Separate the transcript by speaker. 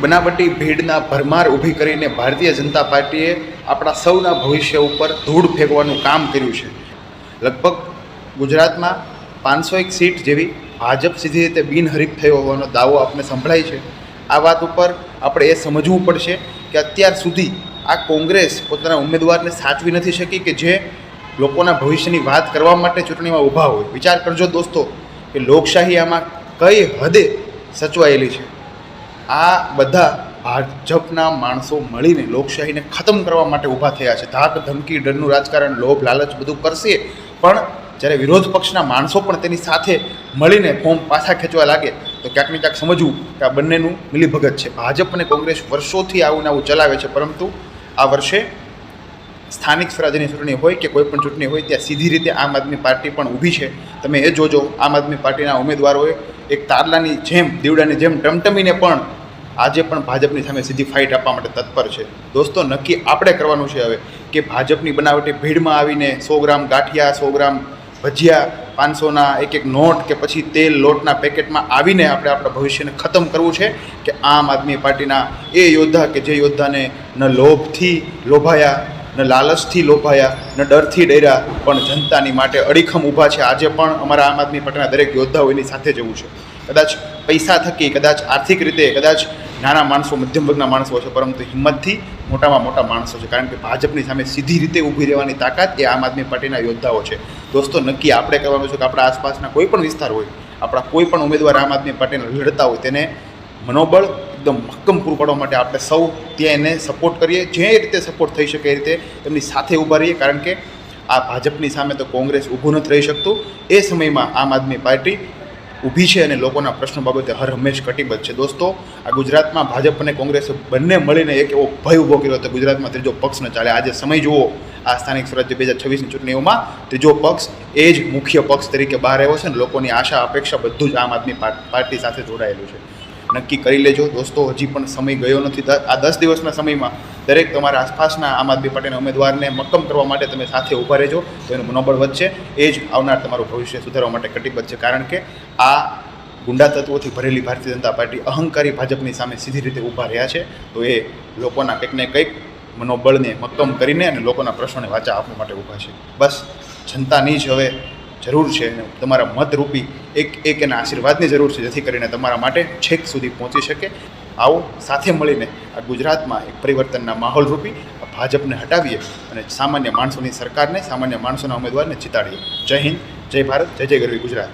Speaker 1: બનાવટી ભીડના ભરમાર ઊભી કરીને ભારતીય જનતા પાર્ટીએ આપણા સૌના ભવિષ્ય ઉપર ધૂળ ફેંકવાનું કામ કર્યું છે. લગભગ ગુજરાતમાં 501 સીટ જેવી ભાજપ સીધી રીતે બિનહરીફ થયો હોવાનો દાવો આપણે સંભળાય છે. આ વાત ઉપર આપણે એ સમજવું પડશે કે અત્યાર સુધી આ કોંગ્રેસ પોતાના ઉમેદવારને સાચવી નથી શકી કે જે લોકોના ભવિષ્યની વાત કરવા માટે ચૂંટણીમાં ઊભા હોય. વિચાર કરજો દોસ્તો કે લોકશાહી આમાં કઈ હદે સચવાયેલી છે. આ બધા ભાજપના માણસો મળીને લોકશાહીને ખતમ કરવા માટે ઊભા થયા છે. ધાક ધમકી ડરનું રાજકારણ, લોભ લાલચ બધું કરશે, પણ જ્યારે વિરોધ પક્ષના માણસો પણ તેની સાથે મળીને ફોર્મ પાછા ખેંચવા લાગે તો ક્યાંક ને ક્યાંક સમજવું કે આ બંનેનું મિલીભગત છે. ભાજપ અને કોંગ્રેસ વર્ષોથી આવું ને આવું ચલાવે છે, પરંતુ આ વર્ષે સ્થાનિક સ્વરાજ્યની ચૂંટણી હોય કે કોઈ પણ ચૂંટણી હોય ત્યાં સીધી રીતે આમ આદમી પાર્ટી પણ ઊભી છે. તમે એ જોજો, આમ આદમી પાર્ટીના ઉમેદવારોએ એક તારલાની જેમ, દીવડાની જેમ ટમટમીને પણ આજે પણ ભાજપની સામે સીધી ફાઇટ આપવા માટે તત્પર છે. દોસ્તો, નક્કી આપણે કરવાનું છે હવે કે ભાજપની બનાવટી ભીડમાં આવીને 100 ગ્રામ ગાંઠિયા, 100 ગ્રામ ભજીયા, 500ના એક નોટ કે પછી તેલ લોટના પેકેટમાં આવીને આપણે આપણા ભવિષ્યને ખતમ કરવું છે કે આમ આદમી પાર્ટીના એ યોદ્ધા કે જે યોદ્ધાને ન લોભથી લોભાયા, ન લાલચથી લોભાયા, ન ડરથી ડર્યા, પણ જનતાની માટે અડીખમ ઊભા છે. આજે પણ અમારા આમ આદમી પાર્ટીના દરેક યોદ્ધાઓ એની સાથે જવું છે. કદાચ પૈસા થકી, કદાચ આર્થિક રીતે, કદાચ નાના માણસો, મધ્યમ વર્ગના માણસો છે, પરંતુ હિંમતથી મોટામાં મોટા માણસો છે. કારણ કે ભાજપની સામે સીધી રીતે ઊભી રહેવાની તાકાત એ આમ આદમી પાર્ટીના યોદ્ધાઓ છે. દોસ્તો, નક્કી આપણે કરવાનું છે કે આપણા આસપાસના કોઈ પણ વિસ્તાર હોય, આપણા કોઈ પણ ઉમેદવાર આમ આદમી પાર્ટીને લડતા હોય, તેને મનોબળ એકદમ મક્કમ પૂરું પાડવા માટે આપણે સૌ ત્યાં એને સપોર્ટ કરીએ. જે રીતે સપોર્ટ થઈ શકે એ રીતે એમની સાથે ઊભા રહીએ. કારણ કે આ ભાજપની સામે તો કોંગ્રેસ ઊભું નથી રહી શકતું. એ સમયમાં આમ આદમી પાર્ટી ઊભી છે અને લોકોના પ્રશ્નો બાબતે હર હંમેશ કટિબદ્ધ છે. દોસ્તો, આ ગુજરાતમાં ભાજપ અને કોંગ્રેસે બંને મળીને એક એવો ભય ઊભો કર્યો હતો ગુજરાતમાં ત્રીજો પક્ષ ન ચાલે. આજે સમય જુઓ, આ સ્થાનિક સ્વરાજ્ય 2026ની ચૂંટણીઓમાં ત્રીજો પક્ષ એ જ મુખ્ય પક્ષ તરીકે બહાર આવ્યો છે અને લોકોની આશા અપેક્ષા બધું જ આમ આદમી પાર્ટી સાથે જોડાયેલું છે. નક્કી કરી લેજો દોસ્તો, હજી પણ સમય ગયો નથી. આ 10 દિવસના સમયમાં દરેક તમારા આસપાસના આમ આદમી પાર્ટીના ઉમેદવારને મક્કમ કરવા માટે તમે સાથે ઊભા રહેજો તો એનું મનોબળ વધશે. એ જ આવનાર તમારું ભવિષ્ય સુધારવા માટે કટિબદ્ધ છે. કારણ કે આ ગુંડા તત્વોથી ભરેલી ભારતીય જનતા પાર્ટી અહંકારી ભાજપની સામે સીધી રીતે ઊભા રહ્યા છે. તો એ લોકોના કંઈક ને કંઈક મનોબળને મક્કમ કરીને અને લોકોના પ્રશ્નોને વાચા આપવા માટે ઊભા છે. બસ જનતાની જ હવે જરૂર છે અને તમારા મતરૂપી એક એના આશીર્વાદની જરૂર છે, જેથી કરીને તમારા માટે છેક સુધી પહોંચી શકે. આવો સાથે મળીને આ ગુજરાતમાં એક પરિવર્તનના માહોલ રૂપી ભાજપને હટાવીએ અને સામાન્ય માણસોની સરકારને, સામાન્ય માણસોના ઉમેદવારને જીતાડીએ. જય હિન્દ, જય ભારત, જય જય ગરવી ગુજરાત.